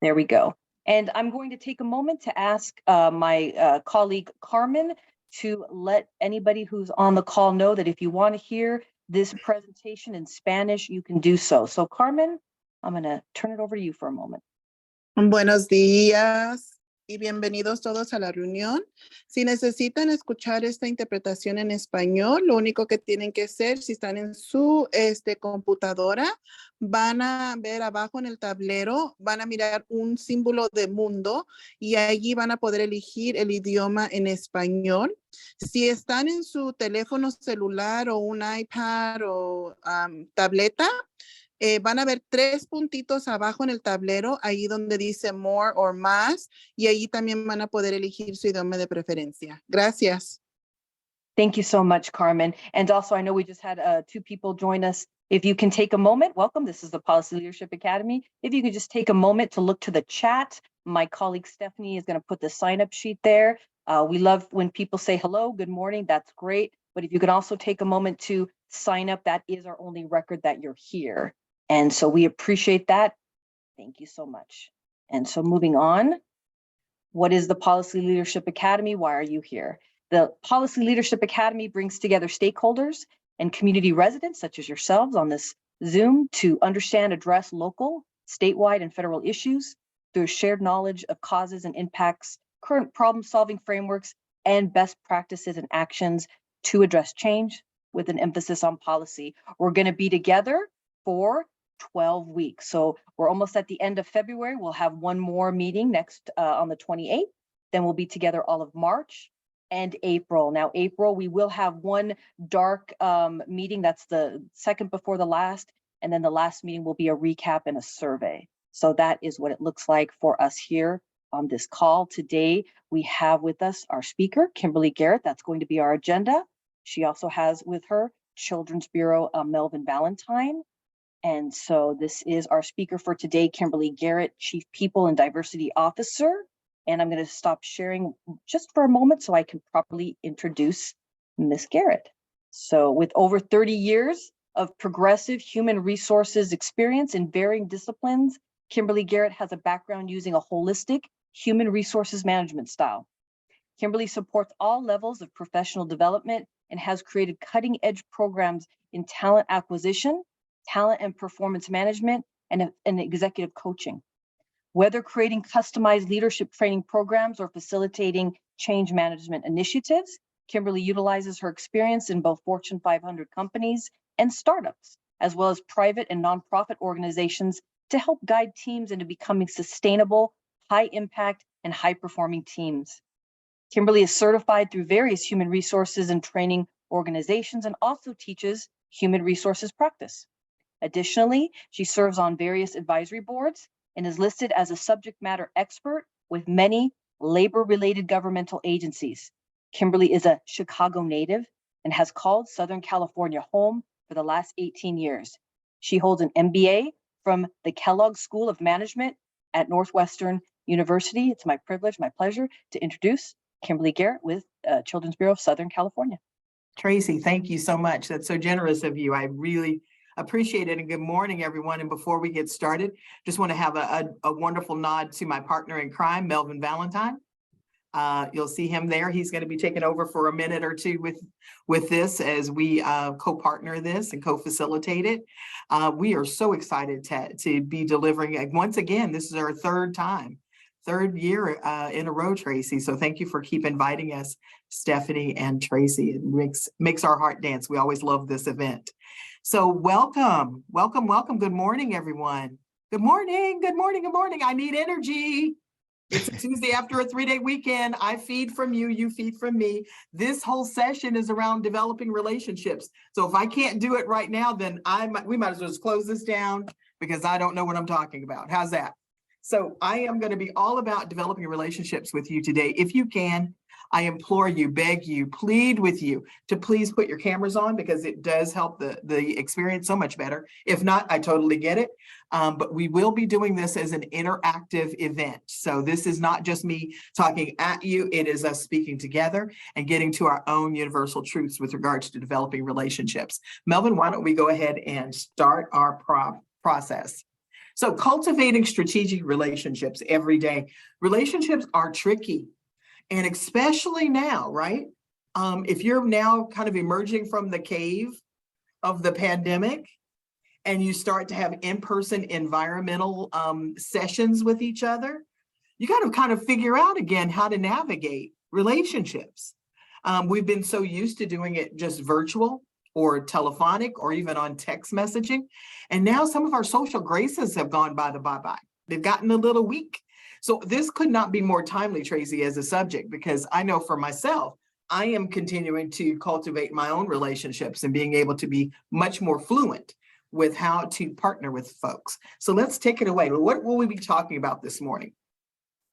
There we go. And I'm going to take a moment to ask my colleague Carmen to let anybody who's on the call know that if you want to hear this presentation in Spanish, you can do so. So Carmen, I'm going to turn it over to you for a moment. Buenos días y bienvenidos todos a la reunión. Si necesitan escuchar esta interpretación en español, lo único que tienen que hacer, si están en su computadora, van a ver abajo en el tablero, van a mirar un símbolo de mundo y allí van a poder elegir el idioma en español. Si están en su teléfono celular o un iPad o tableta, van a ver 3 puntitos abajo en el tablero, ahí donde dice more or más, y ahí también van a poder elegir su idioma de preferencia. Gracias. Thank you so much, Carmen. And also, I know we just had 2 people join us. If you can take a moment, welcome. This is the Policy Leadership Academy. If you could just take a moment to look to the chat, my colleague Stephanie is going to put the sign-up sheet there. We love when people say hello, good morning, that's great. But if you can also take a moment to sign up, that is our only record that you're here. And so we appreciate that. Thank you so much. And so moving on, what is the Policy Leadership Academy? Why are you here? The Policy Leadership Academy brings together stakeholders and community residents such as yourselves on this Zoom to understand, address local, statewide, and federal issues through shared knowledge of causes and impacts, current problem-solving frameworks, and best practices and actions to address change with an emphasis on policy. We're going to be together for 12 weeks. So we're almost at the end of February. We'll have one more meeting next on the 28th. Then we'll be together all of March and April. Now, April, we will have one dark meeting. That's the second before the last. And then the last meeting will be a recap and a survey. So that is what it looks like for us here on this call. Today, we have with us our speaker, Kymberly Garrett. That's going to be our agenda. She also has with her Children's Bureau Melvin Valentine. And so this is our speaker for today, Kymberly Garrett, Chief People and Diversity Officer. And I'm going to stop sharing just for a moment so I can properly introduce Ms. Garrett. So with over 30 years of progressive human resources experience in varying disciplines, Kymberly Garrett has a background using a holistic human resources management style. Kymberly supports all levels of professional development and has created cutting-edge programs in talent acquisition, talent and performance management, and executive coaching. Whether creating customized leadership training programs or facilitating change management initiatives, Kymberly utilizes her experience in both Fortune 500 companies and startups, as well as private and nonprofit organizations to help guide teams into becoming sustainable, high impact, and high performing teams. Kymberly is certified through various human resources and training organizations and also teaches human resources practice. Additionally, she serves on various advisory boards and is listed as a subject matter expert with many labor-related governmental agencies. Kymberly is a Chicago native and has called Southern California home for the last 18 years. She holds an MBA from the Kellogg School of Management at Northwestern University. It's my privilege, my pleasure to introduce Kymberly Garrett with Children's Bureau of Southern California. Tracy, thank you so much. That's so generous of you. I really appreciate it. And good morning, everyone. And before we get started, just want to have a wonderful nod to my partner in crime, Melvin Valentine. You'll see him there. He's going to be taking over for a minute or two with this as we co-partner this and co-facilitate it. We are so excited to be delivering. Once again, this is our third year in a row, Tracy. So thank you for keep inviting us, Stephanie and Tracy. It makes our heart dance. We always love this event. So welcome. Good morning, everyone. Good morning. I need energy. It's a Tuesday after a 3-day weekend. I feed from you, you feed from me. This whole session is around developing relationships. So if I can't do it right now, then we might as well just close this down because I don't know what I'm talking about. How's that? So I am going to be all about developing relationships with you today. If you can, I implore you, beg you, plead with you to please put your cameras on because it does help the experience so much better. If not, I totally get it. But we will be doing this as an interactive event. So this is not just me talking at you. It is us speaking together and getting to our own universal truths with regards to developing relationships. Melvin, why don't we go ahead and start our process? So cultivating strategic relationships every day. Relationships are tricky, and especially now, right? If you're now kind of emerging from the cave of the pandemic and you start to have in-person environmental sessions with each other, you got to kind of figure out again how to navigate relationships. We've been so used to doing it just virtual or telephonic or even on text messaging. And now some of our social graces have gone by the bye-bye. They've gotten a little weak. So this could not be more timely, Tracy, as a subject, because I know for myself, I am continuing to cultivate my own relationships and being able to be much more fluent with how to partner with folks. So let's take it away. What will we be talking about this morning?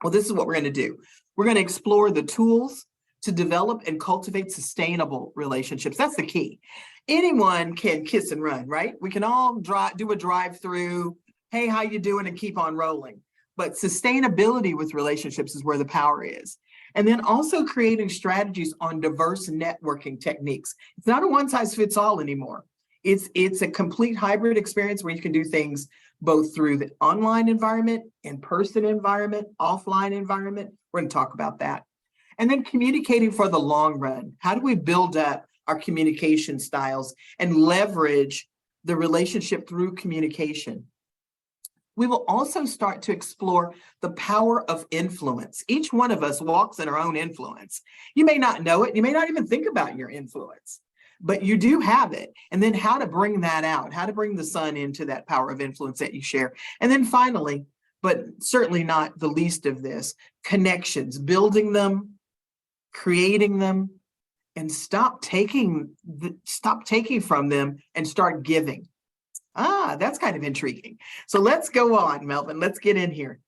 Well, this is what we're going to do. We're going to explore the tools to develop and cultivate sustainable relationships. That's the key. Anyone can kiss and run, right? We can all do a drive-through, hey, how you doing, and keep on rolling. But sustainability with relationships is where the power is. And then also creating strategies on diverse networking techniques. It's not a one-size-fits-all anymore. It's a complete hybrid experience where you can do things both through the online environment, in-person environment, offline environment. We're going to talk about that. And then communicating for the long run. How do we build up our communication styles and leverage the relationship through communication? We will also start to explore the power of influence. Each one of us walks in our own influence. You may not know it. You may not even think about your influence, but you do have it. And then how to bring that out, how to bring the sun into that power of influence that you share. And then finally, but certainly not the least of this, connections, building them, creating them, and stop taking from them and start giving. That's kind of intriguing. So let's go on, Melvin. Let's get in here.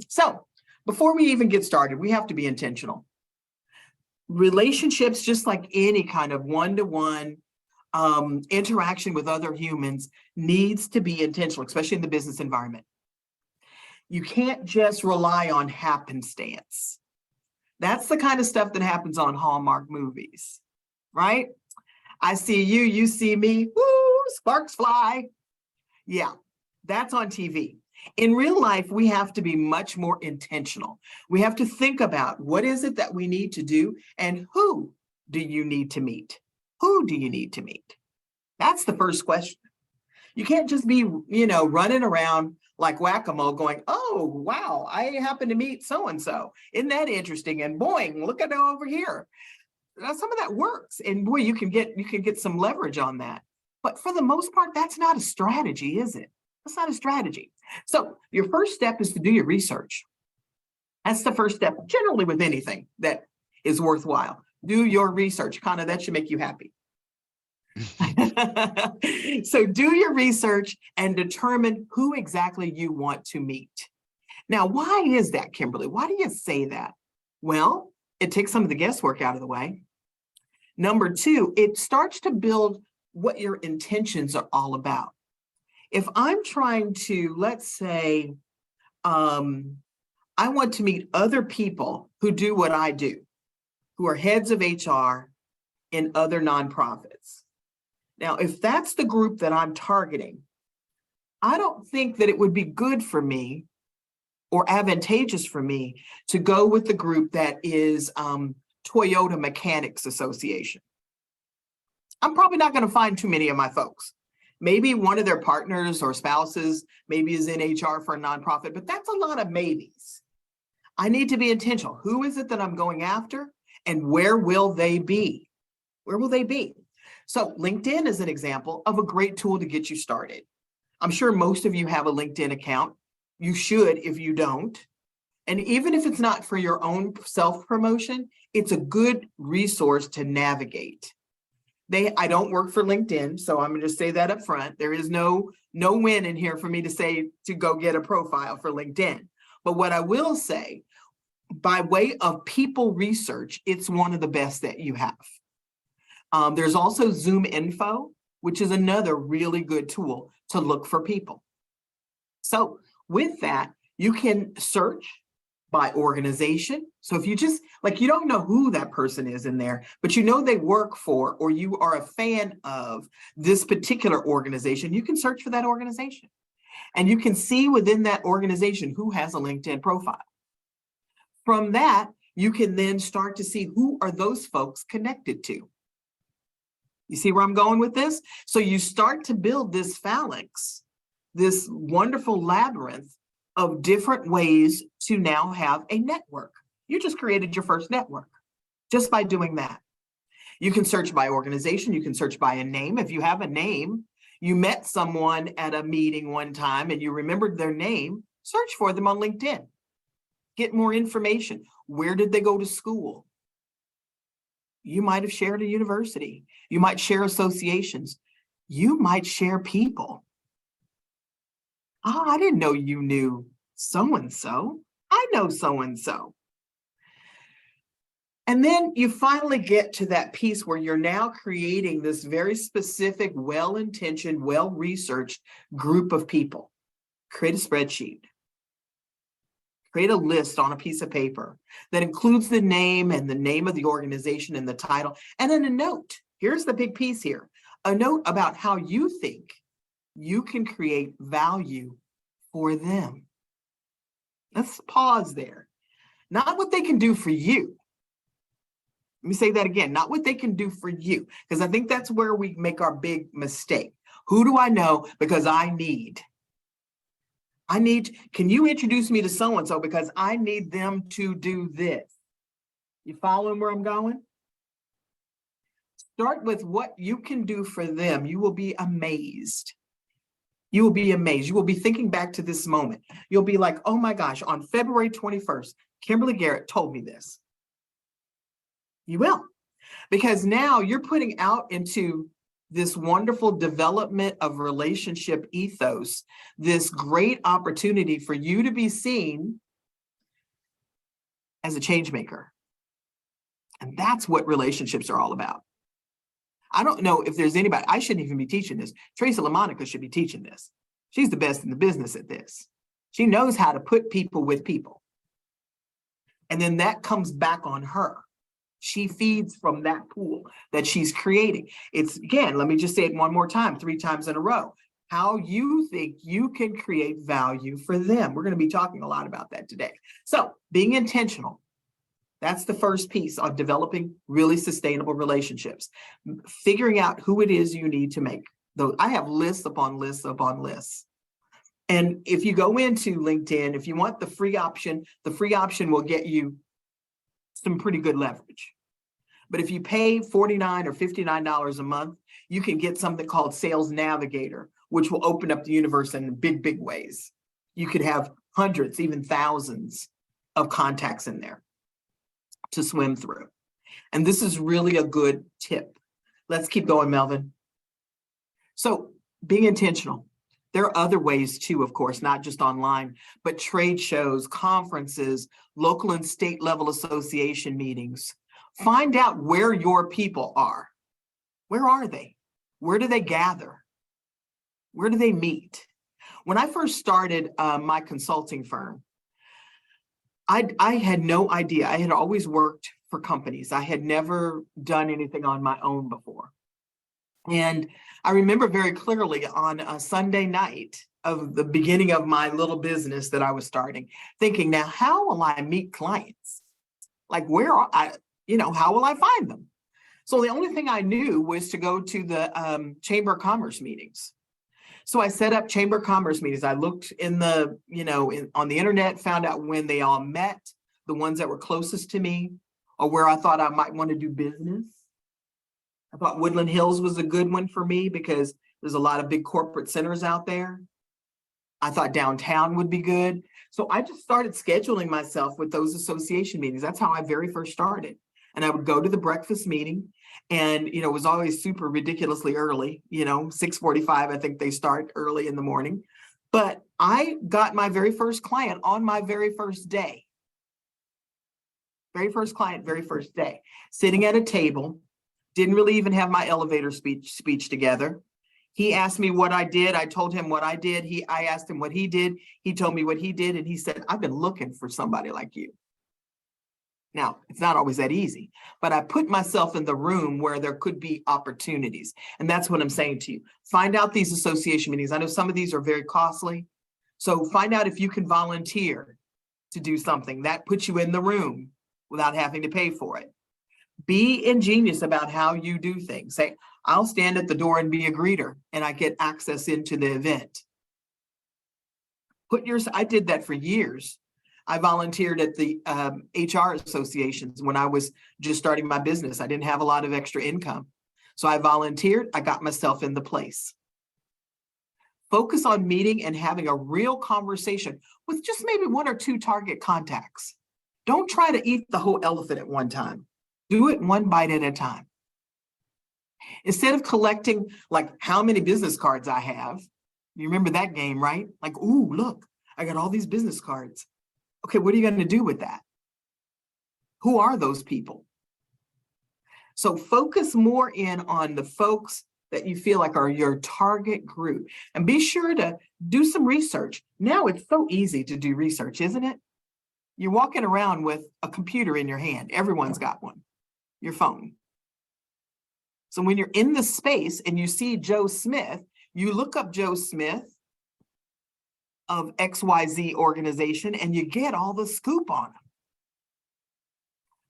So before we even get started, we have to be intentional. Relationships, just like any kind of one-to-one interaction with other humans, needs to be intentional, especially in the business environment. You can't just rely on happenstance. That's the kind of stuff that happens on Hallmark movies, right? I see you, you see me, woo, sparks fly. Yeah, that's on TV. In real life, we have to be much more intentional. We have to think about what is it that we need to do and who do you need to meet? Who do you need to meet? That's the first question. You can't just be, running around like whack-a-mole going, oh, wow, I happen to meet so-and-so. Isn't that interesting? And boing, look at it over here. Now, some of that works. And boy, you can get some leverage on that. But for the most part, that's not a strategy, is it? That's not a strategy. So your first step is to do your research. That's the first step, generally with anything that is worthwhile. Do your research. Kind of, that should make you happy. So do your research and determine who exactly you want to meet. Now, why is that, Kymberly? Why do you say that? Well, it takes some of the guesswork out of the way. Number two, it starts to build what your intentions are all about. If I'm trying to, let's say, I want to meet other people who do what I do, who are heads of HR in other nonprofits. Now, if that's the group that I'm targeting, I don't think that it would be good for me or advantageous for me to go with the group that is Toyota Mechanics Association. I'm probably not going to find too many of my folks. Maybe one of their partners or spouses maybe is in HR for a nonprofit, but that's a lot of maybes. I need to be intentional. Who is it that I'm going after and where will they be? Where will they be? So LinkedIn is an example of a great tool to get you started. I'm sure most of you have a LinkedIn account. You should if you don't. And even if it's not for your own self-promotion, it's a good resource to navigate. I don't work for LinkedIn, so I'm going to say that up front. There is no win in here for me to say to go get a profile for LinkedIn. But what I will say, by way of people research, it's one of the best that you have. There's also Zoom Info, which is another really good tool to look for people. So with that, you can search by organization. So if you just, you don't know who that person is in there, but you know they work for, or you are a fan of this particular organization, you can search for that organization. And you can see within that organization who has a LinkedIn profile. From that, you can then start to see who are those folks connected to. You see where I'm going with this? So you start to build this phalanx, this wonderful labyrinth of different ways to now have a network. You just created your first network just by doing that. You can search by organization. You can search by a name. If you have a name, you met someone at a meeting one time and you remembered their name, search for them on LinkedIn. Get more information. Where did they go to school? You might have shared a university. You might share associations. You might share people. Oh, I didn't know you knew so-and-so. I know so-and-so. And then you finally get to that piece where you're now creating this very specific, well-intentioned, well-researched group of people. Create a spreadsheet. Create a list on a piece of paper that includes the name and the name of the organization and the title, and then a note. Here's the big piece here. A note about how you think you can create value for them. Let's pause there. Not what they can do for you. Let me say that again, not what they can do for you, because I think that's where we make our big mistake. Who do I know because I need, can you introduce me to so-and-so because I need them to do this? You following where I'm going? Start with what you can do for them. You will be amazed. You will be amazed. You will be thinking back to this moment. You'll be like, oh my gosh, on February 21st, Kymberly Garrett told me this. You will, because now you're putting out into this wonderful development of relationship ethos, this great opportunity for you to be seen as a change maker. And that's what relationships are all about. I don't know if there's anybody, I shouldn't even be teaching this. Tracy LaMonica should be teaching this. She's the best in the business at this. She knows how to put people with people. And then that comes back on her. She feeds from that pool that she's creating. It's, again, let me just say it one more time, 3 times in a row. How you think you can create value for them. We're going to be talking a lot about that today. So being intentional, that's the first piece of developing really sustainable relationships. Figuring out who it is you need to make those. I have lists upon lists upon lists. And if you go into LinkedIn, if you want the free option will get you some pretty good leverage. But if you pay $49 or $59 a month, you can get something called Sales Navigator, which will open up the universe in big, big ways. You could have hundreds, even thousands of contacts in there to swim through. And this is really a good tip. Let's keep going, Melvin. So being intentional. There are other ways too, of course, not just online, but trade shows, conferences, local and state level association meetings. Find out where your people are. Where are they? Where do they gather? Where do they meet? When I first started my consulting firm, I had no idea. I had always worked for companies. I had never done anything on my own before. And I remember very clearly on a Sunday night of the beginning of my little business that I was starting, thinking, now, how will I meet clients? Like, where are I, how will I find them? So the only thing I knew was to go to the Chamber of Commerce meetings. So I set up Chamber of Commerce meetings. I looked in the, on the internet, found out when they all met, the ones that were closest to me, or where I thought I might want to do business. I thought Woodland Hills was a good one for me because there's a lot of big corporate centers out there. I thought downtown would be good. So I just started scheduling myself with those association meetings. That's how I very first started. And I would go to the breakfast meeting, and, it was always super ridiculously early, 6:45, I think they start early in the morning. But I got my very first client on my very first day. Very first client, very first day, sitting at a table. Didn't really even have my elevator speech together. He asked me what I did. I told him what I did. I asked him what he did. He told me what he did. And he said, I've been looking for somebody like you. Now, it's not always that easy, but I put myself in the room where there could be opportunities. And that's what I'm saying to you. Find out these association meetings. I know some of these are very costly. So find out if you can volunteer to do something. That puts you in the room without having to pay for it. Be ingenious about how you do things. Say, I'll stand at the door and be a greeter, and I get access into the event. I did that for years. I volunteered at the HR associations when I was just starting my business. I didn't have a lot of extra income. So I volunteered, I got myself in the place. Focus on meeting and having a real conversation with just maybe one or two target contacts. Don't try to eat the whole elephant at one time. Do it one bite at a time. Instead of collecting like how many business cards I have, you remember that game, right? Like, ooh, look, I got all these business cards. Okay, what are you going to do with that? Who are those people? So focus more in on the folks that you feel like are your target group, and be sure to do some research. Now it's so easy to do research, isn't it? You're walking around with a computer in your hand. Everyone's got one, your phone. So when you're in the space and you see Joe Smith, you look up Joe Smith of XYZ organization and you get all the scoop on him.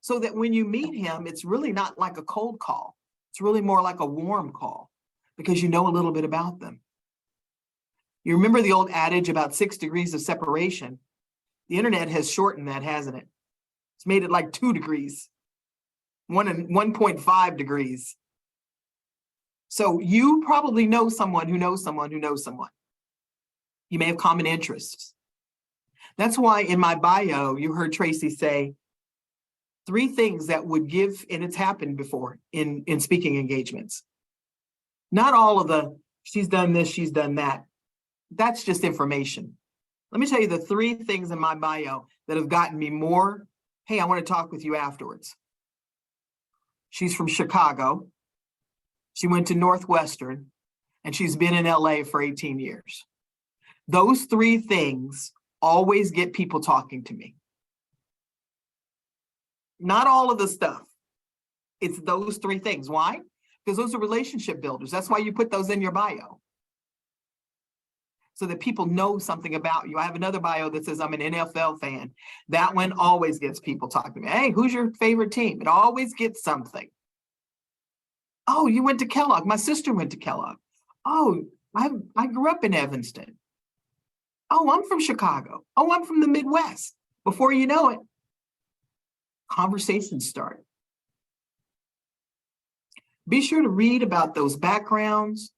So that when you meet him, it's really not like a cold call. It's really more like a warm call because you know a little bit about them. You remember the old adage about 6 degrees of separation? The internet has shortened that, hasn't it? It's made it like 2 degrees, 1.5 degrees. So you probably know someone who knows someone who knows someone. You may have common interests. That's why in my bio, you heard Tracy say 3 things that would give, and it's happened before in speaking engagements. Not all of the, she's done this, she's done that. That's just information. Let me tell you the 3 things in my bio that have gotten me more, hey, I want to talk with you afterwards. She's from Chicago. She went to Northwestern, and she's been in LA for 18 years. Those 3 things always get people talking to me. Not all of the stuff. It's those 3 things. Why? Because those are relationship builders. That's why you put those in your bio, so that people know something about you. I have another bio that says I'm an NFL fan. That one always gets people talking to me. Hey, who's your favorite team? It always gets something. Oh, you went to Kellogg. My sister went to Kellogg. Oh, I grew up in Evanston. Oh, I'm from Chicago. Oh, I'm from the Midwest. Before you know it, conversations start. Be sure to read about those backgrounds,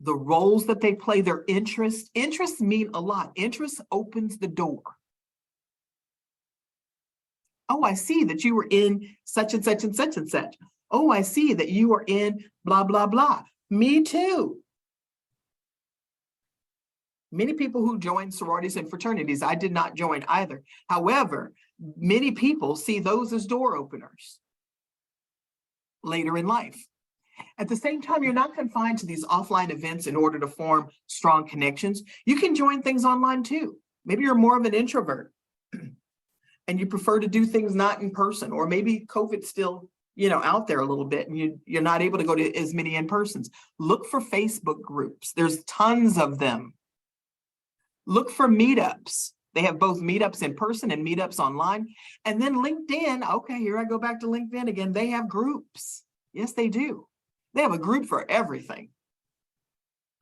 the roles that they play, their interests. Interests mean a lot. Interest opens the door. Oh, I see that you were in such and such and such and such. Oh, I see that you are in blah, blah, blah. Me too. Many people who join sororities and fraternities, I did not join either. However, many people see those as door openers later in life. At the same time, you're not confined to these offline events in order to form strong connections. You can join things online too. Maybe you're more of an introvert and you prefer to do things not in person, or maybe COVID's still, out there a little bit and you're not able to go to as many in-persons. Look for Facebook groups. There's tons of them. Look for meetups. They have both meetups in person and meetups online. And then LinkedIn, okay, here I go back to LinkedIn again. They have groups. Yes, they do. They have a group for everything.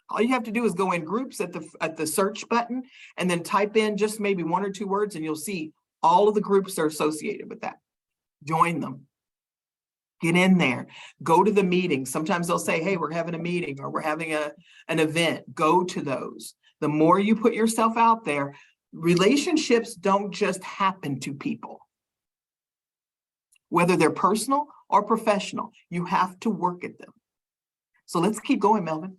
All you have to do is go in groups at the search button and then type in just maybe 1 or 2 words and you'll see all of the groups that are associated with that. Join them. Get in there. Go to the meetings. Sometimes they'll say, hey, we're having a meeting or we're having an event. Go to those. The more you put yourself out there, relationships don't just happen to people. Whether they're personal or professional, you have to work at them. So let's keep going, Melvin.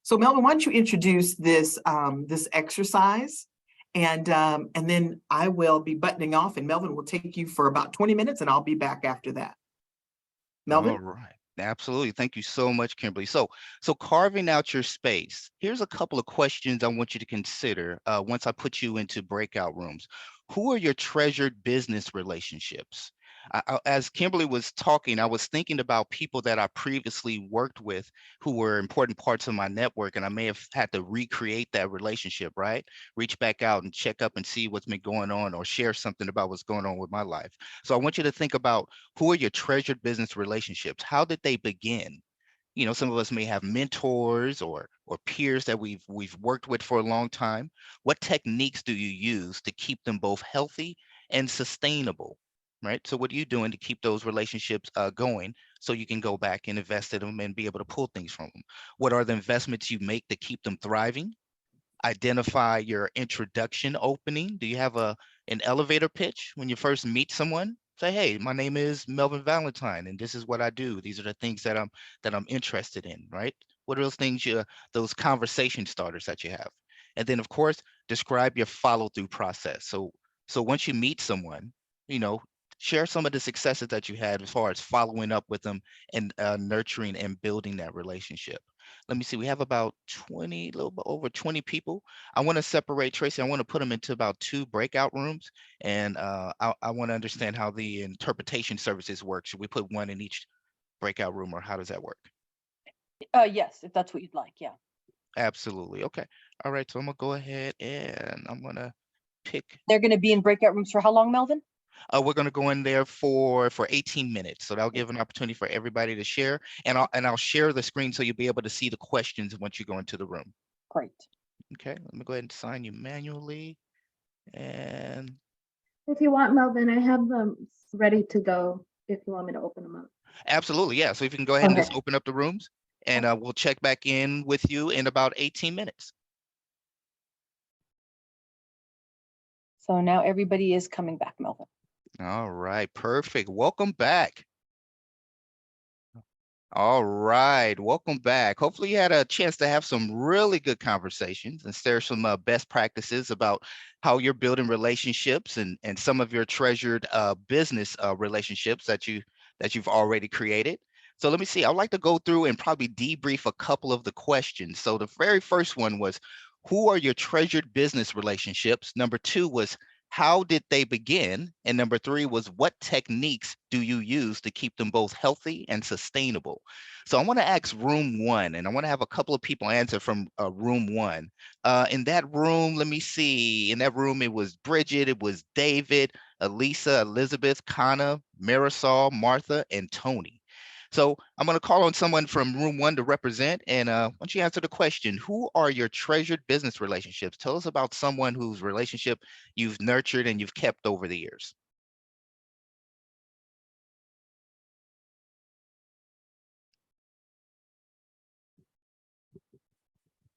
So Melvin, why don't you introduce this exercise, and then I will be buttoning off, and Melvin will take you for about 20 minutes, and I'll be back after that. Melvin? All right. Absolutely. Thank you so much, Kymberly. So carving out your space, here's a couple of questions I want you to consider once I put you into breakout rooms. Who are your treasured business relationships? As Kimberly was talking, I was thinking about people that I previously worked with who were important parts of my network, and I may have had to recreate that relationship, right? Reach back out and check up and see what's been going on, or share something about what's going on with my life. So I want you to think about, who are your treasured business relationships? How did they begin? You know, some of us may have mentors or peers that we've worked with for a long time. What techniques do you use to keep them both healthy and sustainable? Right. So what are you doing to keep those relationships going, so you can go back and invest in them and be able to pull things from them? What are the investments you make to keep them thriving? Identify your introduction opening. Do you have an elevator pitch when you first meet someone? Say, hey, my name is Melvin Valentine, and this is what I do. These are the things that I'm interested in, right? What are those things those conversation starters that you have? And then of course, describe your follow-through process. So once you meet someone, you know, share some of the successes that you had as far as following up with them and nurturing and building that relationship. Let me see, we have about 20, a little bit over 20 people. I want to separate, Tracy, I want to put them into about 2 breakout rooms. And I want to understand how the interpretation services work. Should we put one in each breakout room, or how does that work? Yes, if that's what you'd like, yeah. Absolutely. Okay. All right. So I'm gonna go ahead and I'm gonna pick. They're going to be in breakout rooms for how long, Melvin? We're going to go in there for 18 minutes. So that'll give an opportunity for everybody to share, and I'll share the screen so you'll be able to see the questions once you go into the room. Great. Okay, let me go ahead and sign you manually. And if you want, Melvin, I have them ready to go if you want me to open them up. absolutely, yeah. So if you can go ahead and just Okay. open up the rooms, and we'll check back in with you in about 18 minutes. So now everybody is coming back, Melvin. All right, perfect. Welcome back. All right, welcome back. Hopefully you had a chance to have some really good conversations and share some best practices about how you're building relationships and some of your treasured business relationships that you've already created. So let me see, I'd like to go through and probably debrief a couple of the questions. So the very first one was, who are your treasured business relationships? Number 2 was, how did they begin? And number 3 was, what techniques do you use to keep them both healthy and sustainable? So I want to ask room 1, and I want to have a couple of people answer from room 1. In that room, let me see. In that room, it was Bridget, it was David, Elisa, Elizabeth, Kana, Marisol, Martha, and Tony. So I'm going to call on someone from room 1 to represent. And once you answer the question, who are your treasured business relationships? Tell us about someone whose relationship you've nurtured and you've kept over the years.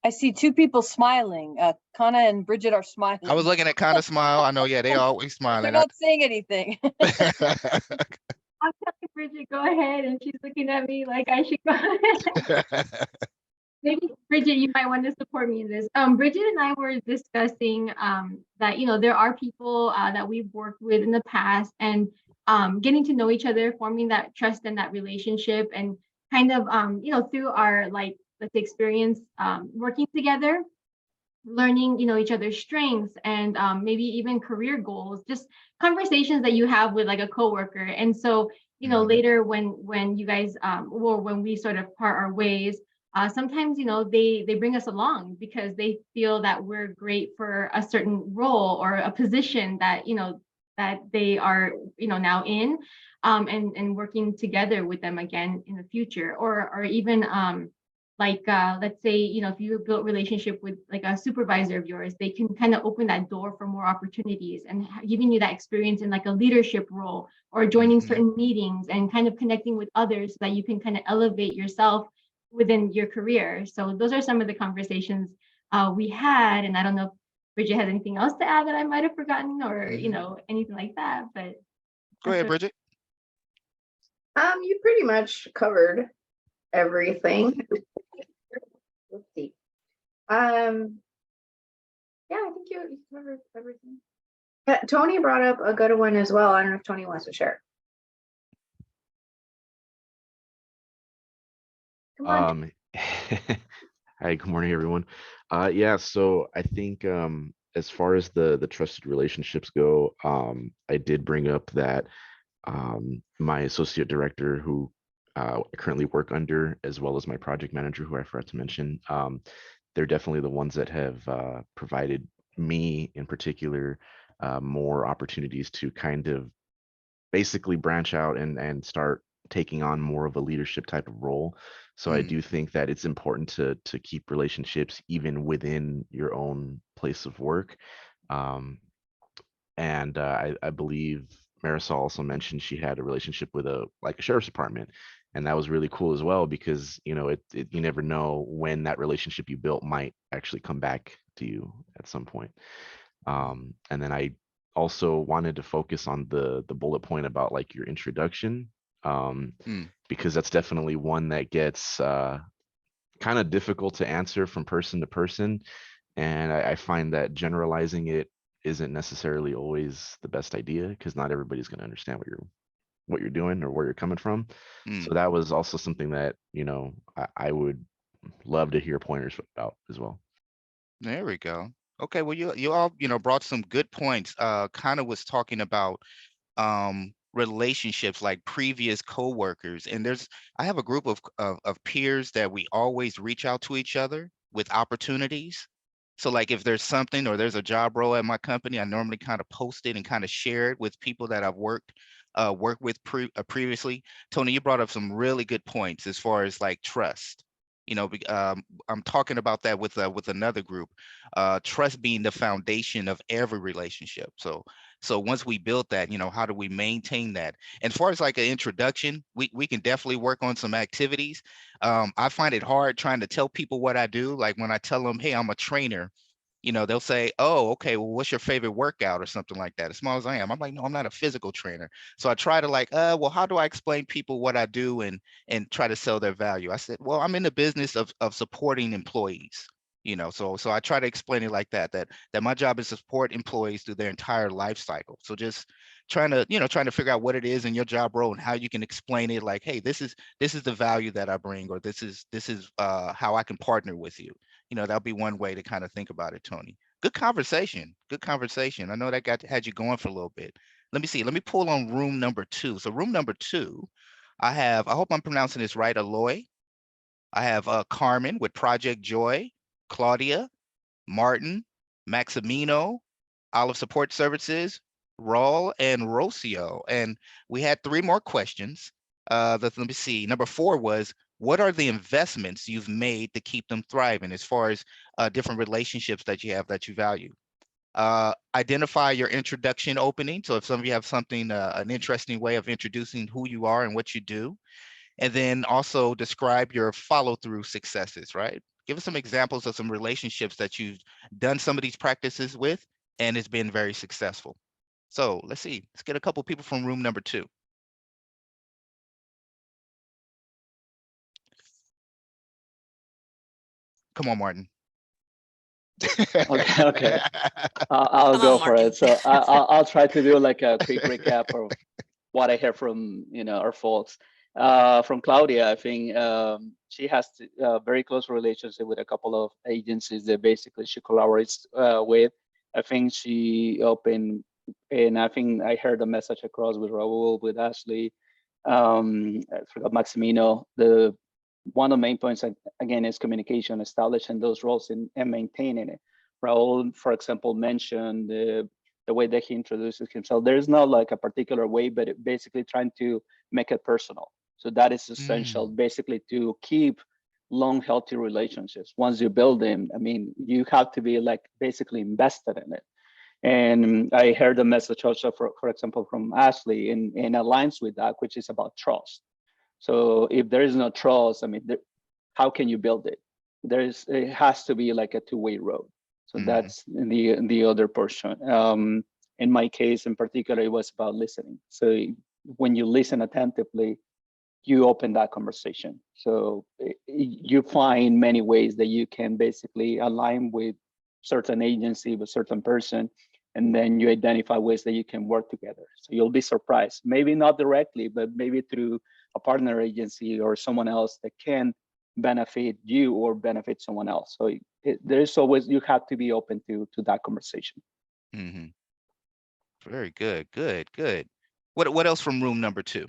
I see 2 people smiling. Kana and Bridget are smiling. I was looking at Kana smile. I know, yeah, they always smiling. They're not saying anything. I'm telling Bridget, go ahead, and she's looking at me like I should go ahead. Maybe Bridget, you might want to support me in this. Bridget and I were discussing that there are people that we've worked with in the past, and getting to know each other, forming that trust and that relationship, and kind of through our let's say experience working together, learning each other's strengths, and maybe even career goals, just conversations that you have with like a coworker. And so later when you guys or when we sort of part our ways, sometimes they bring us along because they feel that we're great for a certain role or a position that that they are now in, and working together with them again in the future, or even let's say if you build relationship with like a supervisor of yours, they can kind of open that door for more opportunities and giving you that experience in like a leadership role, or joining certain meetings and kind of connecting with others so that you can kind of elevate yourself within your career. So those are some of the conversations we had, and I don't know if Bridget has anything else to add that I might have forgotten, or anything like that. But go ahead, Bridget. You pretty much covered everything. Let's see. Yeah, I think you covered everything. Tony brought up a good one as well. I don't know if Tony wants to share. Come on. Hi, good morning, everyone. Yeah, so I think as far as the trusted relationships go, I did bring up that my associate director, who I currently work under, as well as my project manager, who I forgot to mention. They're definitely the ones that have provided me in particular more opportunities to kind of basically branch out and start taking on more of a leadership type of role. So I do think that it's important to keep relationships even within your own place of work. Um, and I believe Marisol also mentioned she had a relationship with a sheriff's department, and that was really cool as well, because you never know when that relationship you built might actually come back to you at some point. And then I also wanted to focus on the bullet point about like your introduction, because that's definitely one that gets kind of difficult to answer from person to person. And I find that generalizing it isn't necessarily always the best idea, because not everybody's going to understand what you're doing or where you're coming from. So that was also something that, I would love to hear pointers about as well. There we go. Okay, well, you all, brought some good points. Kind of was talking about relationships, like previous coworkers. And I have a group of peers that we always reach out to each other with opportunities. So like if there's something or there's a job role at my company, I normally kind of post it and kind of share it with people that I've worked with previously. Tony, you brought up some really good points as far as like trust. I'm talking about that with another group. Trust being the foundation of every relationship. So once we build that, how do we maintain that? And as far as like an introduction, we can definitely work on some activities. I find it hard trying to tell people what I do. Like when I tell them, hey, I'm a trainer, they'll say, oh, okay, well, what's your favorite workout or something like that? As small as I am, I'm like, no, I'm not a physical trainer. So I try to like, well, how do I explain people what I do and try to sell their value? I said, well, I'm in the business of supporting employees. So I try to explain it like that my job is to support employees through their entire life cycle. So just trying to figure out what it is in your job role and how you can explain it, like, hey, this is the value that I bring, or this is how I can partner with you. That'll be one way to kind of think about it, Tony. Good conversation. Good conversation. I know that had you going for a little bit. Let me see. Let me pull on room number 2. So room number 2, I hope I'm pronouncing this right, Aloy. I have Carmen with Project Joy, Claudia, Martin, Maximino, Olive Support Services, Raul, and Rocio. And we had 3 more questions. Let me see. Number 4 was, what are the investments you've made to keep them thriving, as far as different relationships that you have that you value? Identify your introduction opening. So if some of you have something, an interesting way of introducing who you are and what you do. And then also describe your follow-through successes, right? Give us some examples of some relationships that you've done some of these practices with, and it's been very successful. So let's see. Let's get a couple people from room number 2. Come on, Martin. Okay. I'll Come on, go for Martin. it. So I'll try to do like a quick recap of what I hear from our folks. From Claudia, I think she has a very close relationship with a couple of agencies that basically she collaborates with. I think she opened, and I think I heard a message across with Raul, with Ashley, I forgot Maximino. One of the main points again is communication, establishing those roles and maintaining it. Raul, for example, mentioned the way that he introduces himself. There's not like a particular way, but basically trying to make it personal. So that is essential, basically, to keep long, healthy relationships. Once you build them, I mean, you have to be like basically invested in it. And I heard a message also, for example, from Ashley in aligns with that, which is about trust. So if there is no trust, I mean, how can you build it? It has to be like a two-way road. So that's the other portion. In my case in particular, it was about listening. So when you listen attentively, you open that conversation. So you find many ways that you can basically align with certain agency, with certain person, and then you identify ways that you can work together. So you'll be surprised, maybe not directly, but maybe through a partner agency or someone else that can benefit you or benefit someone else. So there's always, you have to be open to that conversation. Very good. What else from room number 2?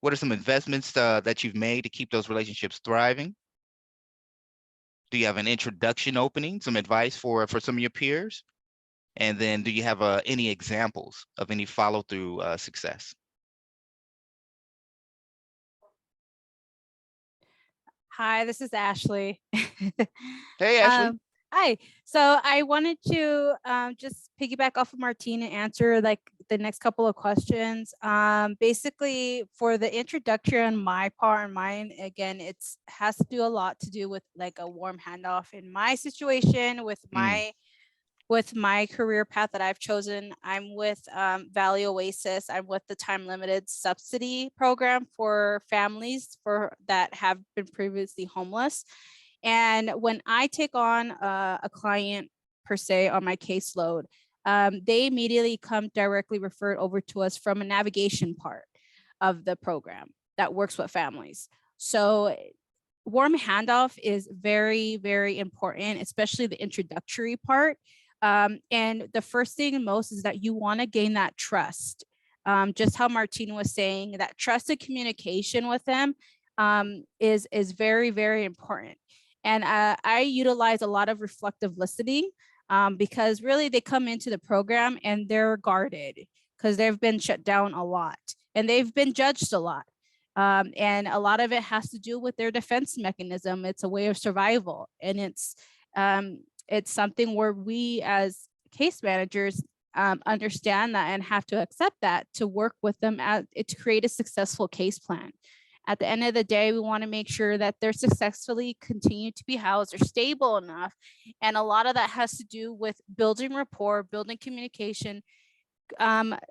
What are some investments that you've made to keep those relationships thriving? Do you have an introduction opening, some advice for some of your peers? And then do you have any examples of any follow-through success? Hi, this is Ashley. Hey, Ashley. Hi. So I wanted to just piggyback off of Martine and answer like the next couple of questions. Basically, for the introduction on my part and mine, again, it's has to do a lot to do with like a warm handoff in my situation with my career path that I've chosen. I'm with Valley Oasis. I'm with the time limited subsidy program for families that have been previously homeless. And when I take on a client per se on my caseload, they immediately come directly referred over to us from a navigation part of the program that works with families. So warm handoff is very, very important, especially the introductory part. And the first thing and most is that you want to gain that trust. Just how Martine was saying, that trusted communication with them is very, very important. And I utilize a lot of reflective listening because really they come into the program and they're guarded because they've been shut down a lot and they've been judged a lot. And a lot of it has to do with their defense mechanism. It's a way of survival. And it's something where we as case managers understand that and have to accept that to work with them to create a successful case plan. At the end of the day, we want to make sure that they're successfully continue to be housed or stable enough. And a lot of that has to do with building rapport, building communication,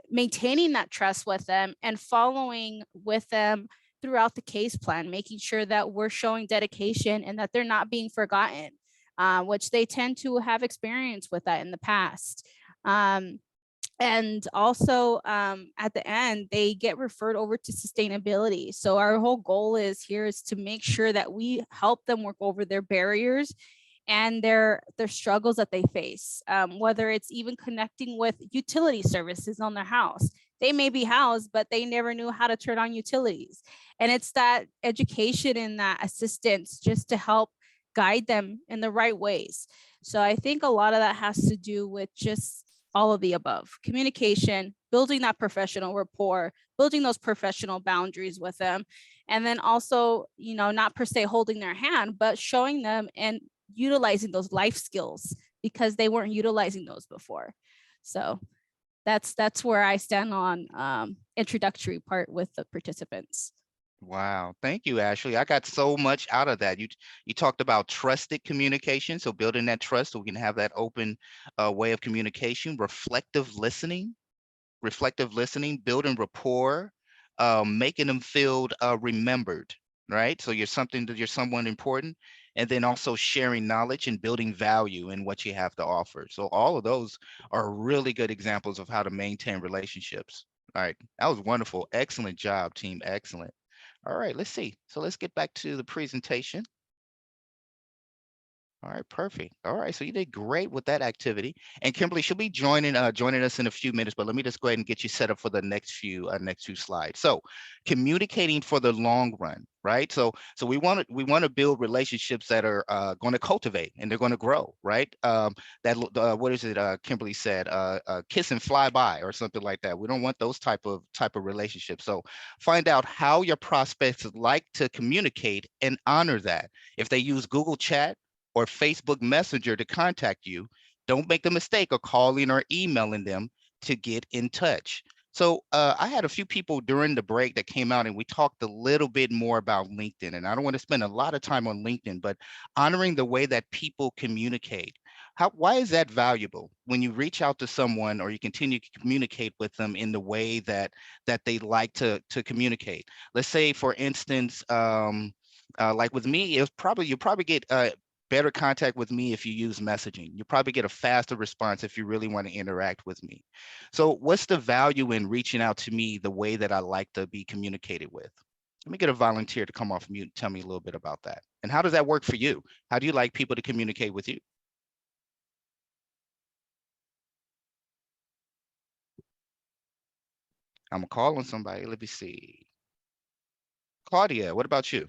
maintaining that trust with them and following with them throughout the case plan, making sure that we're showing dedication and that they're not being forgotten, which they tend to have experience with that in the past. And also at the end, they get referred over to sustainability. So our whole goal is to make sure that we help them work over their barriers and their struggles that they face, whether it's even connecting with utility services on their house. They may be housed, but they never knew how to turn on utilities. And it's that education and that assistance just to help guide them in the right ways. So I think a lot of that has to do with just all of the above: communication, building that professional rapport, building those professional boundaries with them. And then also, not per se holding their hand, but showing them and utilizing those life skills because they weren't utilizing those before. So that's where I stand on introductory part with the participants. Wow. Thank you, Ashley. I got so much out of that. You talked about trusted communication. So building that trust so we can have that open way of communication, reflective listening, building rapport, making them feel remembered, right? So you're someone important, and then also sharing knowledge and building value in what you have to offer. So all of those are really good examples of how to maintain relationships. All right, that was wonderful. Excellent job, team. Excellent. All right, let's see. So let's get back to the presentation. All right, perfect. All right, so you did great with that activity. And Kymberly, she'll be joining us in a few minutes, but let me just go ahead and get you set up for the next few slides. So, communicating for the long run, right? So we want to build relationships that are going to cultivate and they're going to grow, right? What is it? Kymberly said, kiss and fly by or something like that. We don't want those type of relationships. So find out how your prospects like to communicate and honor that. If they use Google Chat or Facebook Messenger to contact you, don't make the mistake of calling or emailing them to get in touch. So I had a few people during the break that came out and we talked a little bit more about LinkedIn. And I don't want to spend a lot of time on LinkedIn, but honoring the way that people communicate. Why is that valuable when you reach out to someone or you continue to communicate with them in the way that they like to communicate? Let's say, for instance, like with me, you'll probably get better contact with me if you use messaging. You probably get a faster response if you really want to interact with me. So what's the value in reaching out to me the way that I like to be communicated with? Let me get a volunteer to come off mute and tell me a little bit about that. And how does that work for you? How do you like people to communicate with you? I'm gonna call on somebody. Let me see. Claudia, what about you?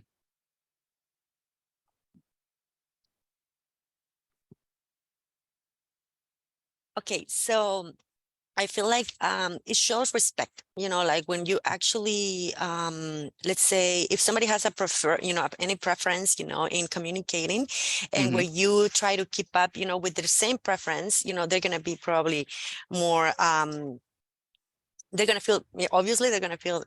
Okay, so I feel like it shows respect, like when you actually, let's say if somebody has a any preference, in communicating, and where you try to keep up, with their same preference, they're going to be probably more, they're going to feel, obviously they're going to feel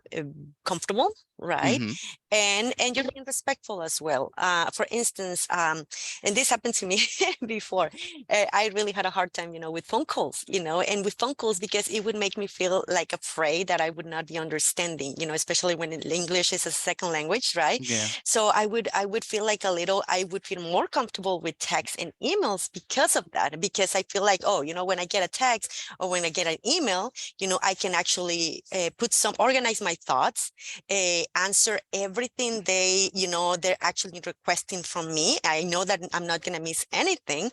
comfortable, right? Mm-hmm. And you're being respectful as well. For instance, and this happened to me before. I really had a hard time, with phone calls, and with phone calls, because it would make me feel like afraid that I would not be understanding, especially when English is a second language, right? Yeah. So I would feel like I would feel more comfortable with text and emails because of that, because I feel like, oh, when I get a text or when I get an email, I can actually organize my thoughts, answer everything they're actually requesting from me. I know that I'm not going to miss anything.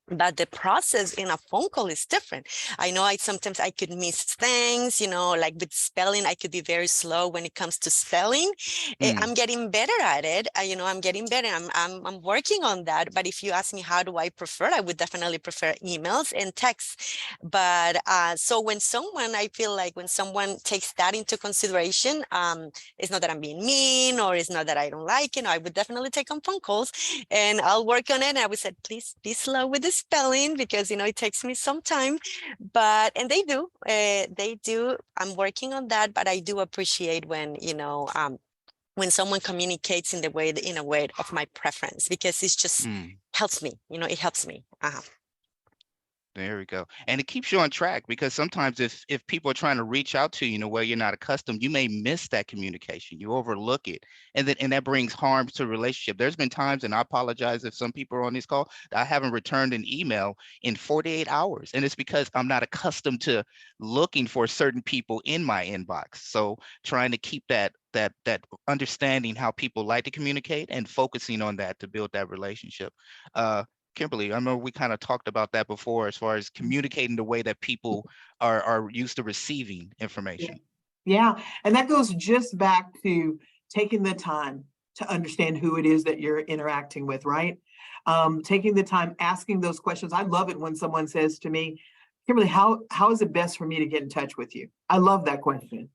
But the process in a phone call is different. I know sometimes I could miss things, like with spelling, I could be very slow when it comes to spelling. I'm getting better at it. I'm getting better. I'm working on that. But if you ask me, how do I prefer? I would definitely prefer emails and texts. But so I feel like when someone takes that into consideration, it's not that I'm being mean, or it's not that I don't like it. I would definitely take on phone calls and I'll work on it. And I would say, please be slow with the spelling, because it takes me some time. And they do. I'm working on that, but I do appreciate when someone communicates in a way of my preference, because it's just helps me. It helps me. There we go. And it keeps you on track, because sometimes if people are trying to reach out to you in a way you're not accustomed, you may miss that communication. You overlook it. And that brings harm to the relationship. There's been times, and I apologize if some people are on this call, I haven't returned an email in 48 hours. And it's because I'm not accustomed to looking for certain people in my inbox. So trying to keep that understanding how people like to communicate and focusing on that to build that relationship. Kymberly, I remember we kind of talked about that before, as far as communicating the way that people are used to receiving information. Yeah, and that goes just back to taking the time to understand who it is that you're interacting with, right? Taking the time, asking those questions. I love it when someone says to me, Kymberly, how is it best for me to get in touch with you? I love that question,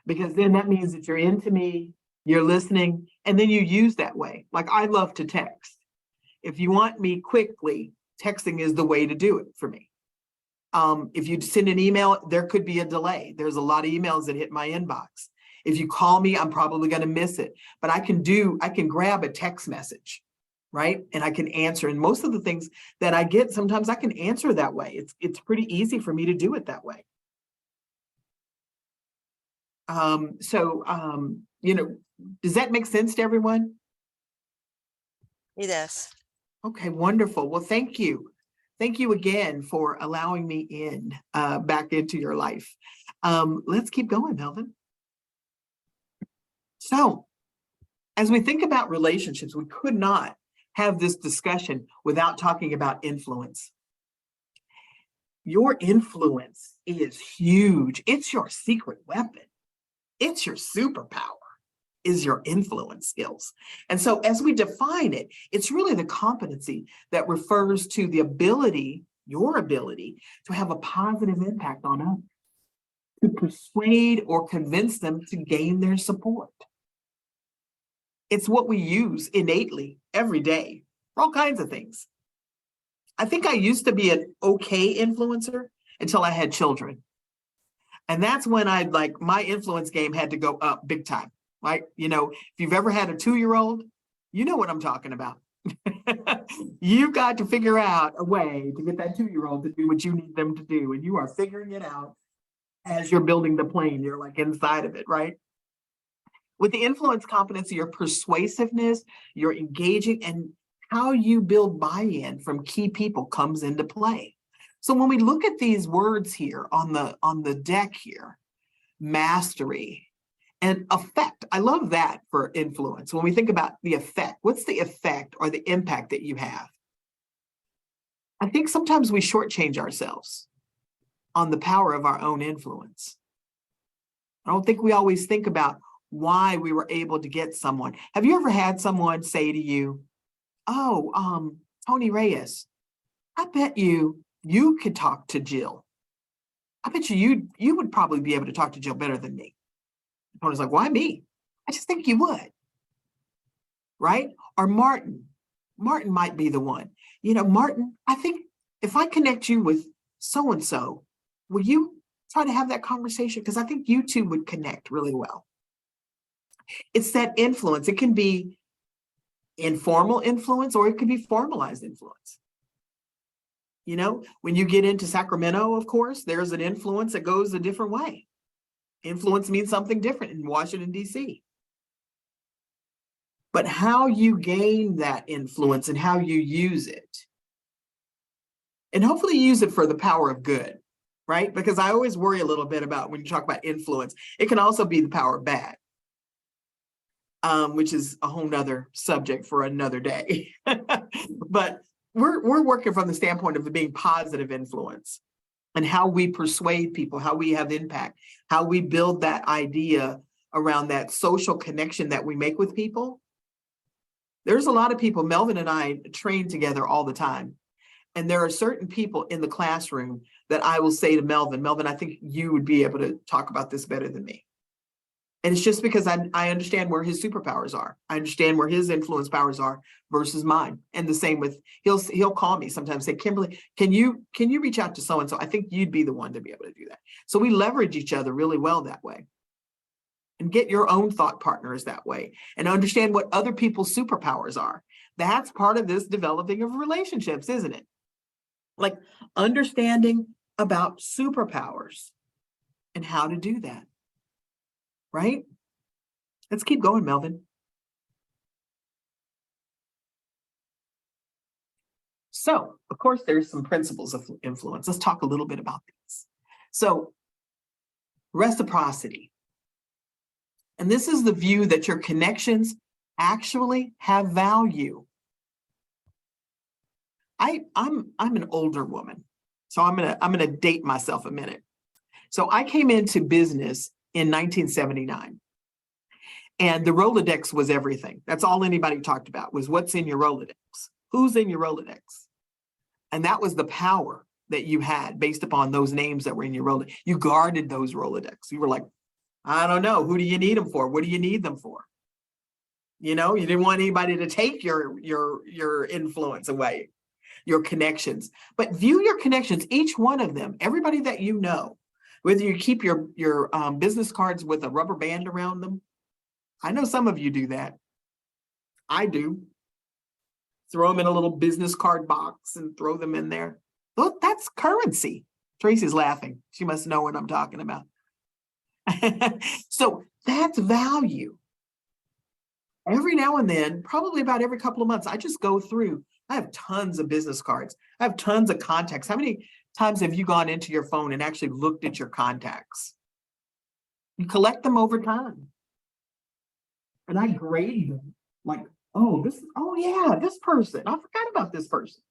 because then that means that you're into me, you're listening, and then you use that way. Like, I love to text. If you want me quickly, texting is the way to do it for me. If you send an email, there could be a delay. There's a lot of emails that hit my inbox. If you call me, I'm probably going to miss it. But I can grab a text message, right? And I can answer. And most of the things that I get, sometimes I can answer that way. It's pretty easy for me to do it that way. Does that make sense to everyone? It does. Okay, wonderful. Well, thank you. Thank you again for allowing me back into your life. Let's keep going, Melvin. So, as we think about relationships, we could not have this discussion without talking about influence. Your influence is huge. It's your secret weapon. It's your superpower, is your influence skills. And so as we define it, it's really the competency that refers to the ability, your ability, to have a positive impact on others, to persuade or convince them to gain their support. It's what we use innately every day for all kinds of things. I think I used to be an okay influencer until I had children. And that's when my influence game had to go up big time. Right? If you've ever had a 2-year-old, you know what I'm talking about. You've got to figure out a way to get that 2-year-old to do what you need them to do. And you are figuring it out as you're building the plane. You're like inside of it, right? With the influence competency, your persuasiveness, your engaging, and how you build buy-in from key people comes into play. So when we look at these words here on the deck here, mastery, and effect. I love that for influence. When we think about the effect, what's the effect or the impact that you have? I think sometimes we shortchange ourselves on the power of our own influence. I don't think we always think about why we were able to get someone. Have you ever had someone say to you, oh, Tony Reyes, I bet you could talk to Jill. I bet you would probably be able to talk to Jill better than me. Tony's like, why me? I just think you would. Right? Or Martin might be the one. You know, Martin, I think if I connect you with so-and-so, will you try to have that conversation? Because I think you two would connect really well. It's that influence. It can be informal influence or it could be formalized influence. You know, when you get into Sacramento, of course, there's an influence that goes a different way. Influence means something different in Washington, D.C. But how you gain that influence and how you use it, and hopefully use it for the power of good, right? Because I always worry a little bit about when you talk about influence, it can also be the power of bad, which is a whole nother subject for another day. But we're working from the standpoint of it being positive influence and how we persuade people, how we have impact, how we build that idea around that social connection that we make with people. There's a lot of people, Melvin and I train together all the time. And there are certain people in the classroom that I will say to Melvin, I think you would be able to talk about this better than me. And it's just because I understand where his superpowers are. I understand where his influence powers are versus mine. And the same with, he'll call me sometimes, say, Kymberly, can you reach out to so-and-so? I think you'd be the one to be able to do that. So we leverage each other really well that way. And get your own thought partners that way and understand what other people's superpowers are. That's part of this developing of relationships, isn't it? Like understanding about superpowers and how to do that, right? Let's keep going, Melvin. So, of course, there's some principles of influence. Let's talk a little bit about these. So, reciprocity. And this is the view that your connections actually have value. I'm an older woman, so I'm gonna date myself a minute. So I came into business in 1979, and the Rolodex was everything. That's all anybody talked about was what's in your Rolodex, who's in your Rolodex, and that was the power that you had based upon those names that were in your Rolodex. You guarded those Rolodex. You were like, I don't know. Who do you need them for? What do you need them for? You know, you didn't want anybody to take your influence away, your connections. But view your connections, each one of them, everybody that you know, whether you keep your business cards with a rubber band around them. I know some of you do that. I do. Throw them in a little business card box and throw them in there. Look, that's currency. Tracy's laughing. She must know what I'm talking about. So that's value. Every now and then, probably about every couple of months, I just go through. I have tons of business cards. I have tons of contacts. How many times have you gone into your phone and actually looked at your contacts? You collect them over time. And I grade them like, oh yeah, this person. I forgot about this person.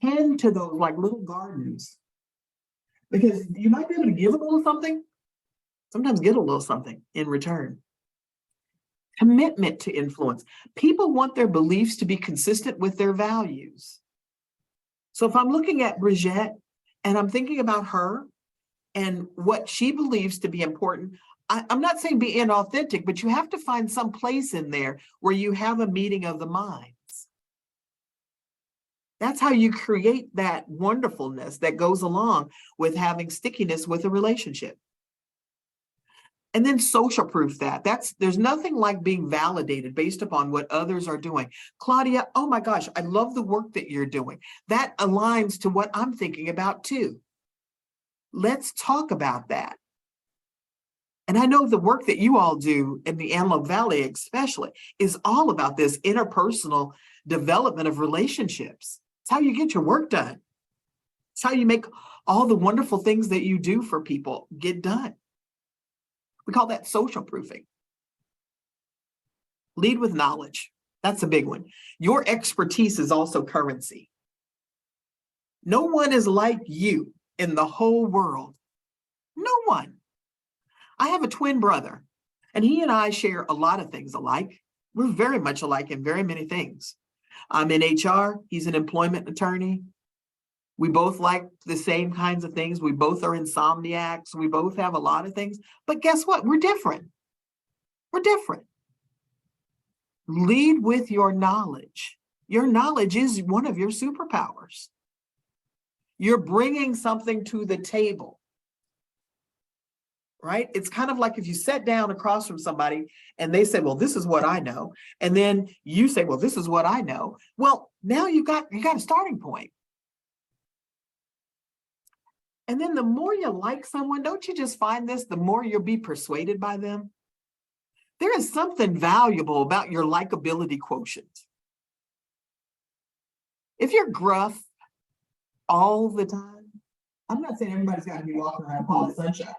Tend to those like little gardens. Because you might be able to give a little something. Sometimes get a little something in return. Commitment to influence. People want their beliefs to be consistent with their values. So if I'm looking at Brigitte and I'm thinking about her and what she believes to be important, I'm not saying be inauthentic, but you have to find some place in there where you have a meeting of the minds. That's how you create that wonderfulness that goes along with having stickiness with a relationship. And then social proof that. There's nothing like being validated based upon what others are doing. Claudia, oh my gosh, I love the work that you're doing. That aligns to what I'm thinking about too. Let's talk about that. And I know the work that you all do in the Antelope Valley especially is all about this interpersonal development of relationships. It's how you get your work done. It's how you make all the wonderful things that you do for people get done. We call that social proofing. Lead with knowledge. That's a big one. Your expertise is also currency. No one is like you in the whole world. No one. I have a twin brother, and he and I share a lot of things alike. We're very much alike in very many things. I'm in HR, he's an employment attorney. We both like the same kinds of things. We both are insomniacs. We both have a lot of things. But guess what? We're different. We're different. Lead with your knowledge. Your knowledge is one of your superpowers. You're bringing something to the table, right? It's kind of like if you sat down across from somebody and they said, well, this is what I know. And then you say, well, this is what I know. Well, now you got a starting point. And then the more you like someone, don't you just find this, the more you'll be persuaded by them? There is something valuable about your likability quotient. If you're gruff all the time, I'm not saying everybody's got to be walking around Paula Sunshine,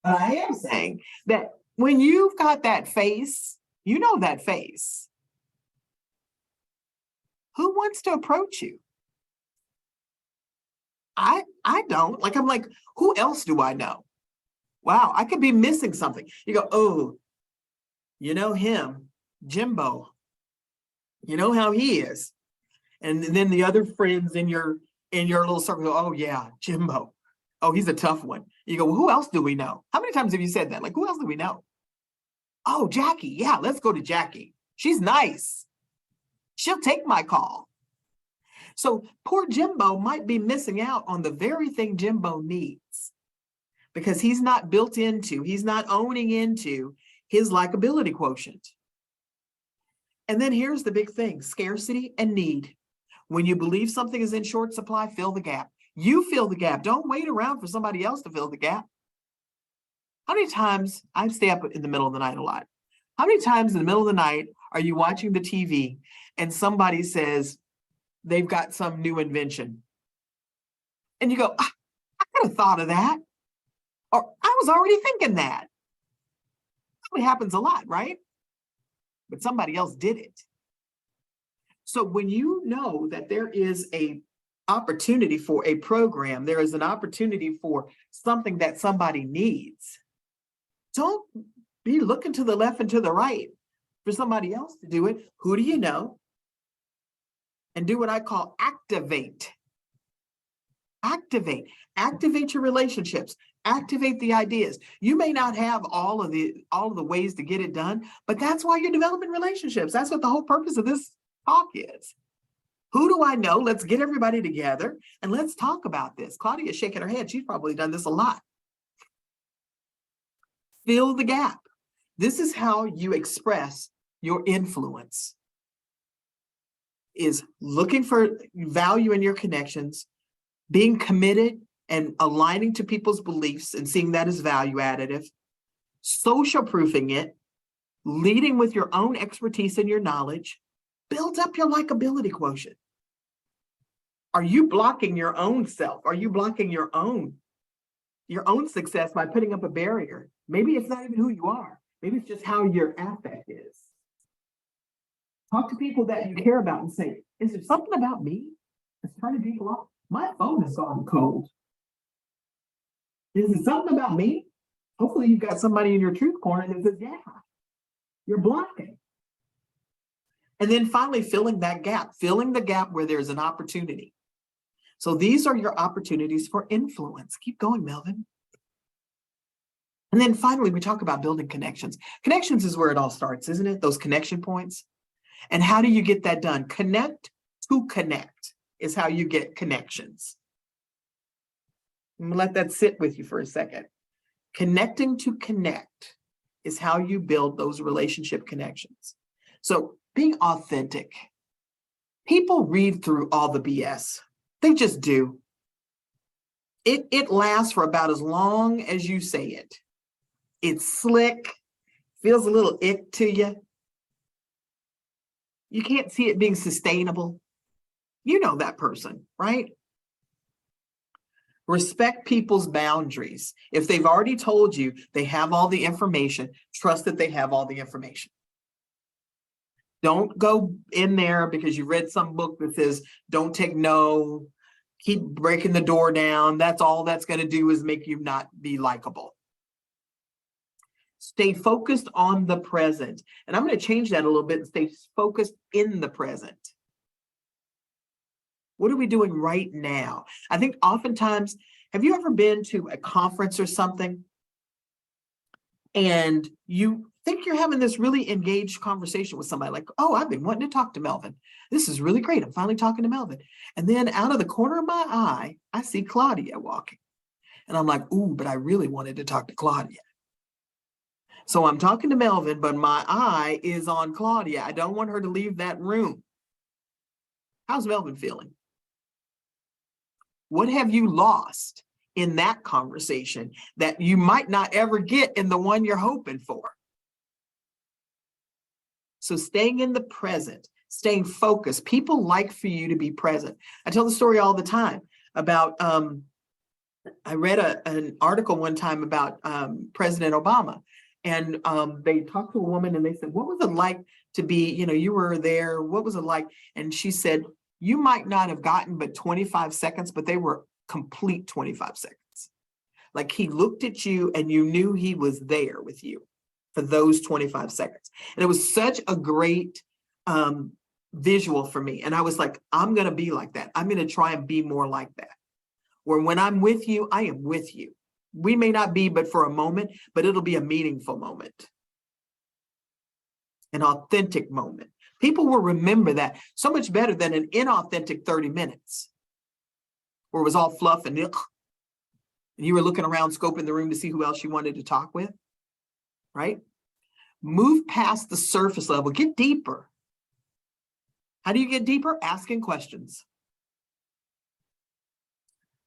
but I am saying that when you've got that face, you know that face, who wants to approach you? I don't. Like, I'm like, who else do I know? Wow, I could be missing something. You go, oh, you know him, Jimbo. You know how he is. And then the other friends in your little circle go, oh yeah, Jimbo. Oh, he's a tough one. You go, well, who else do we know? How many times have you said that? Like, who else do we know? Oh, Jackie. Yeah, let's go to Jackie. She's nice. She'll take my call. So poor Jimbo might be missing out on the very thing Jimbo needs because he's not built into, he's not owning into his likability quotient. And then here's the big thing, scarcity and need. When you believe something is in short supply, fill the gap. You fill the gap. Don't wait around for somebody else to fill the gap. How many times, I stay up in the middle of the night a lot. How many times in the middle of the night are you watching the TV and somebody says, they've got some new invention. And you go, I could have thought of that. Or I was already thinking that. It happens a lot, right? But somebody else did it. So when you know that there is an opportunity for a program, there is an opportunity for something that somebody needs, don't be looking to the left and to the right for somebody else to do it. Who do you know? And do what I call activate. Activate your relationships, activate the ideas. You may not have all of the ways to get it done, but that's why you're developing relationships. That's what the whole purpose of this talk is. Who do I know? Let's get everybody together and let's talk about this. Claudia's shaking her head. She's probably done this a lot. Fill the gap. This is how you express your influence. Is looking for value in your connections, being committed and aligning to people's beliefs and seeing that as value additive, social proofing it, leading with your own expertise and your knowledge, builds up your likability quotient. Are you blocking your own self? Are you blocking your own success by putting up a barrier? Maybe it's not even who you are. Maybe it's just how your affect is. Talk to people that you care about and say, is there something about me that's turning people off? My phone has gone cold. Is it something about me? Hopefully you've got somebody in your truth corner that says, yeah, you're blocking. And then finally filling that gap, filling the gap where there's an opportunity. So these are your opportunities for influence. Keep going, Melvin. And then finally, we talk about building connections. Connections is where it all starts, isn't it? Those connection points. And how do you get that done? Connect to connect is how you get connections. I'm gonna let that sit with you for a second. Connecting to connect is how you build those relationship connections. So being authentic. People read through all the BS. They just do. It lasts for about as long as you say it. It's slick, feels a little ick to you. You can't see it being sustainable. You know that person, right? Respect people's boundaries. If they've already told you they have all the information, trust that they have all the information. Don't go in there because you read some book that says, don't take no, keep breaking the door down. That's all that's going to do is make you not be likable. Stay focused on the present. And I'm going to change that a little bit and stay focused in the present. What are we doing right now? I think oftentimes, have you ever been to a conference or something and you think you're having this really engaged conversation with somebody like, oh, I've been wanting to talk to Melvin. This is really great. I'm finally talking to Melvin. And then out of the corner of my eye, I see Claudia walking. And I'm like, ooh, but I really wanted to talk to Claudia. So I'm talking to Melvin, but my eye is on Claudia. I don't want her to leave that room. How's Melvin feeling? What have you lost in that conversation that you might not ever get in the one you're hoping for? So staying in the present, staying focused. People like for you to be present. I tell the story all the time about, I read an article one time about President Obama. And they talked to a woman and they said, what was it like to be, you were there, what was it like? And she said, you might not have gotten but 25 seconds, but they were complete 25 seconds. Like he looked at you and you knew he was there with you for those 25 seconds. And it was such a great visual for me. And I was like, I'm going to be like that. I'm going to try and be more like that. Where when I'm with you, I am with you. We may not be but for a moment, but it'll be a meaningful moment. An authentic moment. People will remember that so much better than an inauthentic 30 minutes where it was all fluff and you were looking around, scoping the room to see who else you wanted to talk with, right? Move past the surface level, get deeper. How do you get deeper? Asking questions.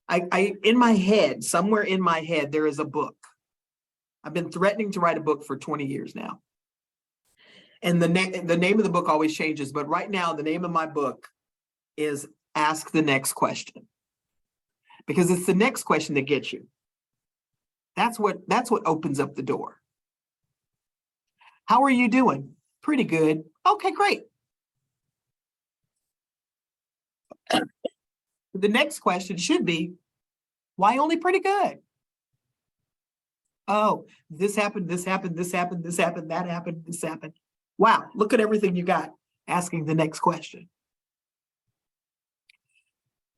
In my head, somewhere in my head, there is a book. I've been threatening to write a book for 20 years now. And the name of the book always changes, but right now the name of my book is Ask the Next Question. Because it's the next question that gets you. That's what opens up the door. How are you doing? Pretty good. Okay, great. The next question should be, why only pretty good? Oh, this happened, this happened, this happened, this happened, that happened, this happened. Wow, look at everything you got. Asking the next question.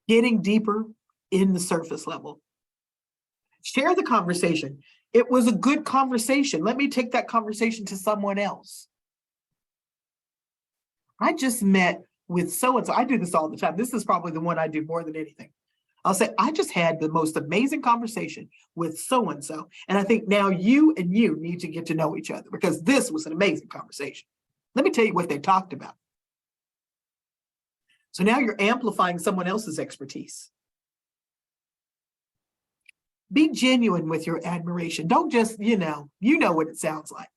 Getting deeper in the surface level. Share the conversation. It was a good conversation. Let me take that conversation to someone else. I just met with so-and-so. I do this all the time. This is probably the one I do more than anything. I'll say, I just had the most amazing conversation with so-and-so. And I think now you and you need to get to know each other because this was an amazing conversation. Let me tell you what they talked about. So now you're amplifying someone else's expertise. Be genuine with your admiration. Don't just, you know what it sounds like.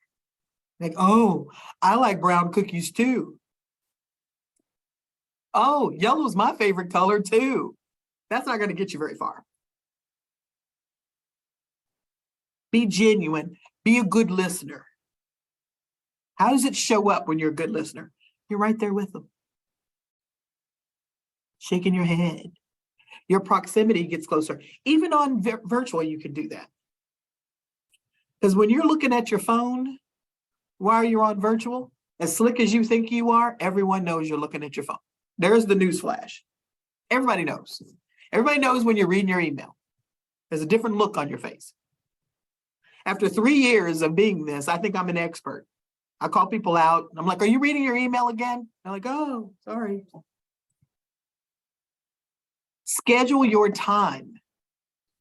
Like, oh, I like brown cookies too. Oh, yellow's my favorite color too. That's not going to get you very far. Be genuine. Be a good listener. How does it show up when you're a good listener? You're right there with them. Shaking your head. Your proximity gets closer. Even on virtual, you can do that. Because when you're looking at your phone while you're on virtual, as slick as you think you are, everyone knows you're looking at your phone. There's the news flash. Everybody knows. Everybody knows when you're reading your email. There's a different look on your face. After 3 years of being this, I think I'm an expert. I call people out. I'm like, are you reading your email again? They're like, oh, sorry. Schedule your time.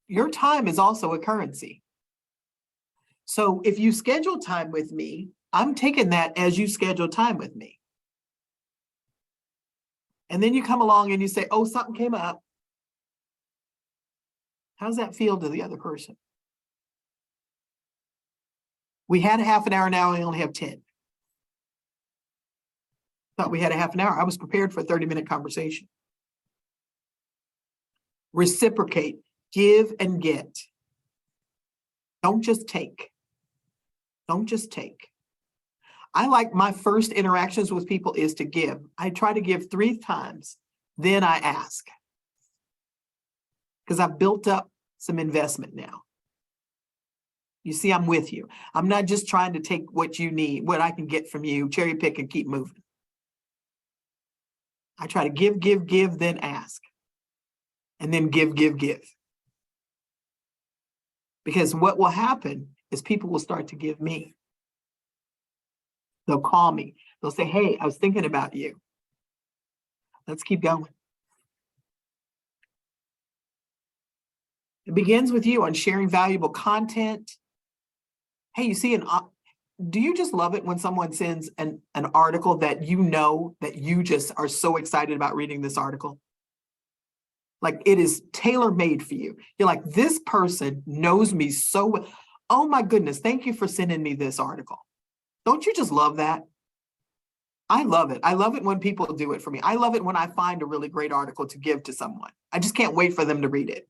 Your time is also a currency. So if you schedule time with me, I'm taking that as you schedule time with me. And then you come along and you say, oh, something came up. How does that feel to the other person? We had a half an hour, now we only have 10. Thought we had a half an hour. I was prepared for a 30-minute conversation. Reciprocate, give and get. Don't just take. Don't just take. I like my first interactions with people is to give. I try to give 3 times, then I ask. Because I've built up some investment now. You see, I'm with you. I'm not just trying to take what you need, what I can get from you, cherry pick and keep moving. I try to give, then ask. And then give. Because what will happen is people will start to give me. They'll call me. They'll say, hey, I was thinking about you. Let's keep going. It begins with you on sharing valuable content. Hey, you see, do you just love it when someone sends an article that you know that you just are so excited about reading this article? Like it is tailor-made for you. You're like, this person knows me so well. Oh my goodness, thank you for sending me this article. Don't you just love that? I love it. I love it when people do it for me. I love it when I find a really great article to give to someone. I just can't wait for them to read it.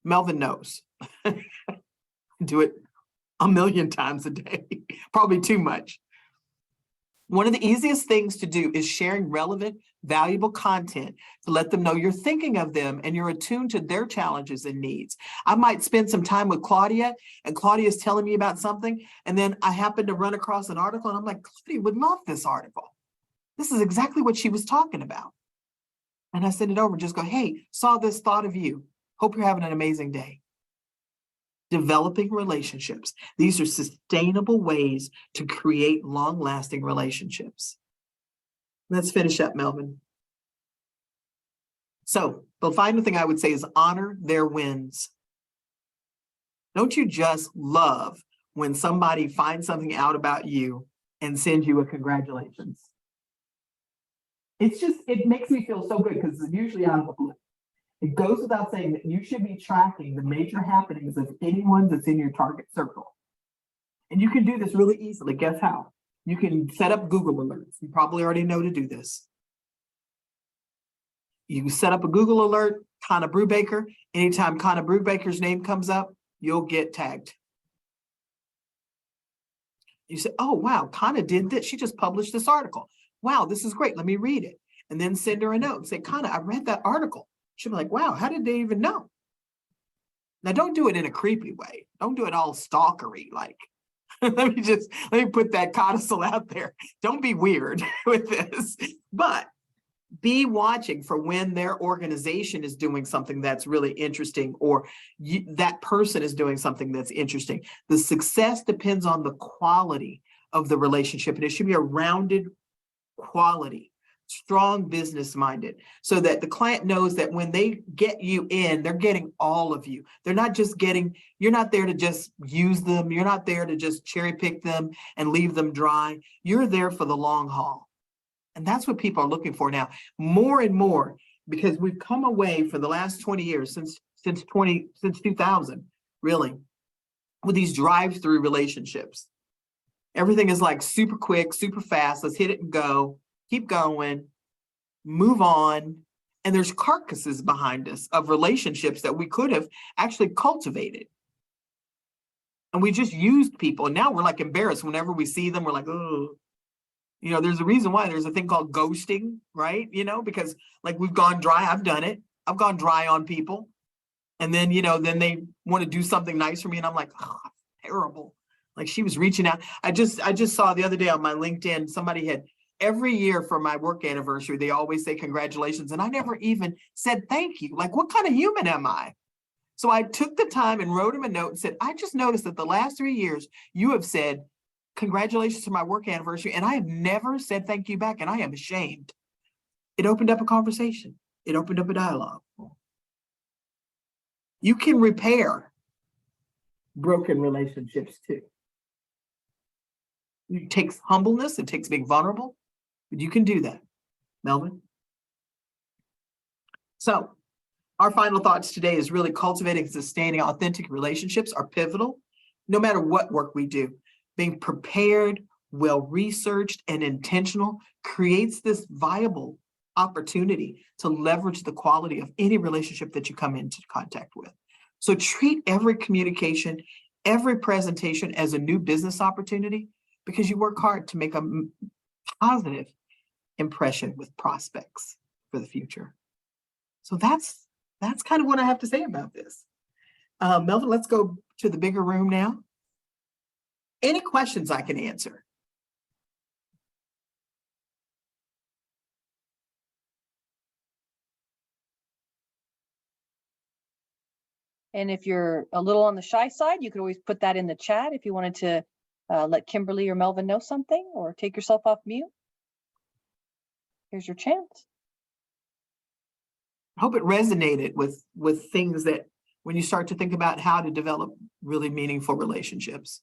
Melvin knows. Do it a million times a day, probably too much. One of the easiest things to do is sharing relevant, valuable content to let them know you're thinking of them and you're attuned to their challenges and needs. I might spend some time with Claudia and Claudia is telling me about something, and then I happen to run across an article and I'm like, Claudia would love this article. This is exactly what she was talking about. And I send it over, just go, hey, saw this, thought of you. Hope you're having an amazing day. Developing relationships. These are sustainable ways to create long-lasting relationships. Let's finish up, Melvin. So the final thing I would say is honor their wins. Don't you just love when somebody finds something out about you and sends you a congratulations? It makes me feel so good because it's usually out of the blue. It goes without saying that you should be tracking the major happenings of anyone that's in your target circle. And you can do this really easily. Guess how? You can set up Google alerts. You probably already know to do this. You set up a Google alert, Connie Brubaker. Anytime Connie Brubaker's name comes up, you'll get tagged. You say, oh, wow, Connie did this. She just published this article. Wow, this is great. Let me read it. And then send her a note and say, Connie, I read that article. She'll be like, wow, how did they even know? Now, don't do it in a creepy way. Don't do it all stalkery like. let me put that codicil out there. Don't be weird with this, but be watching for when their organization is doing something that's really interesting, or that person is doing something that's interesting. The success depends on the quality of the relationship, and it should be a rounded quality, strong business minded, so that the client knows that when they get you in, they're getting all of you. They're not just getting, you're not there to just use them. You're not there to just cherry pick them and leave them dry. You're there for the long haul. And that's what people are looking for now, more and more, because we've come away for the last 20 years, since 2000, really, with these drive-through relationships. Everything is like super quick, super fast. Let's hit it and go. Keep going, move on. And there's carcasses behind us of relationships that we could have actually cultivated. And we just used people. And now we're like embarrassed whenever we see them. We're like, oh, you know, there's a reason why there's a thing called ghosting, right? You know, because like we've gone dry. I've done it. I've gone dry on people. And then, you know, then they want to do something nice for me. And I'm like, oh, terrible. Like she was reaching out. I just saw the other day on my LinkedIn, somebody had, every year for my work anniversary, they always say congratulations. And I never even said thank you. Like, what kind of human am I? So I took the time and wrote him a note and said, I just noticed that the last 3 years you have said congratulations to my work anniversary. And I have never said thank you back. And I am ashamed. It opened up a conversation. It opened up a dialogue. You can repair broken relationships too. It takes humbleness. It takes being vulnerable. But you can do that, Melvin. So our final thoughts today is really cultivating and sustaining authentic relationships are pivotal, no matter what work we do. Being prepared, well-researched, and intentional creates this viable opportunity to leverage the quality of any relationship that you come into contact with. So treat every communication, every presentation as a new business opportunity, because you work hard to make a positive impression with prospects for the future. So that's kind of what I have to say about this. Melvin, let's go to the bigger room now. Any questions I can answer? And if you're a little on the shy side, you could always put that in the chat if you wanted to let Kymberly or Melvin know something, or take yourself off mute. Here's your chance. I hope it resonated with things that when you start to think about how to develop really meaningful relationships.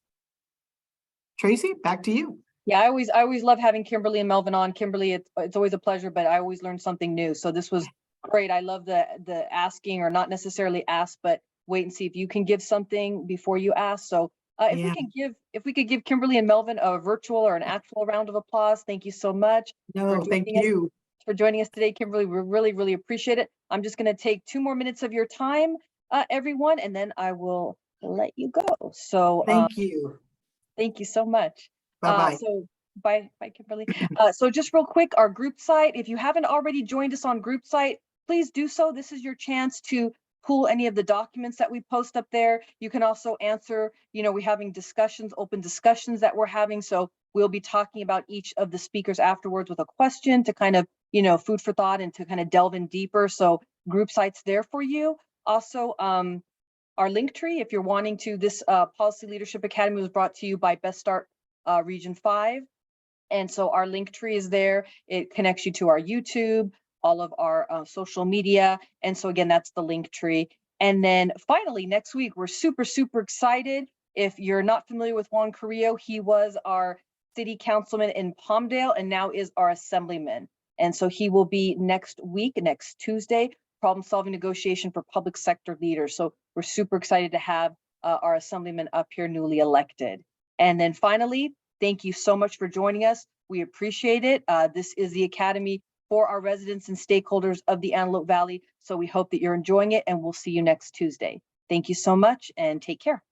Tracy, back to you. Yeah, I always love having Kymberly and Melvin on. Kymberly, it's always a pleasure, but I always learn something new. So this was great. I love the asking, or not necessarily ask, but wait and see if you can give something before you ask. So if we could give Kymberly and Melvin a virtual or an actual round of applause. Thank you so much. No, thank you for joining us today, Kymberly. We really, really appreciate it. I'm just going to take 2 more minutes of your time, everyone, and then I will let you go. So thank you. Thank you so much. Bye-bye. So bye, Kymberly. So just real quick, our group site, if you haven't already joined us on group site, please do so. This is your chance to pull any of the documents that we post up there. You can also answer, we're having discussions, open discussions that we're having. So we'll be talking about each of the speakers afterwards with a question to kind of, food for thought and to kind of delve in deeper. So group site's there for you. Also, our link tree, if you're wanting to, this Policy Leadership Academy was brought to you by Best Start Region 5. And so our link tree is there. It connects you to our YouTube, all of our social media. And so again, that's the link tree. And then finally, next week, we're super, super excited. If you're not familiar with Juan Carrillo, he was our city councilman in Palmdale and now is our assemblyman. And so he will be next week, next Tuesday, problem solving negotiation for public sector leaders. So we're super excited to have our assemblyman up here newly elected. And then finally, thank you so much for joining us. We appreciate it. This is the Academy for our residents and stakeholders of the Antelope Valley. So we hope that you're enjoying it, and we'll see you next Tuesday. Thank you so much and take care.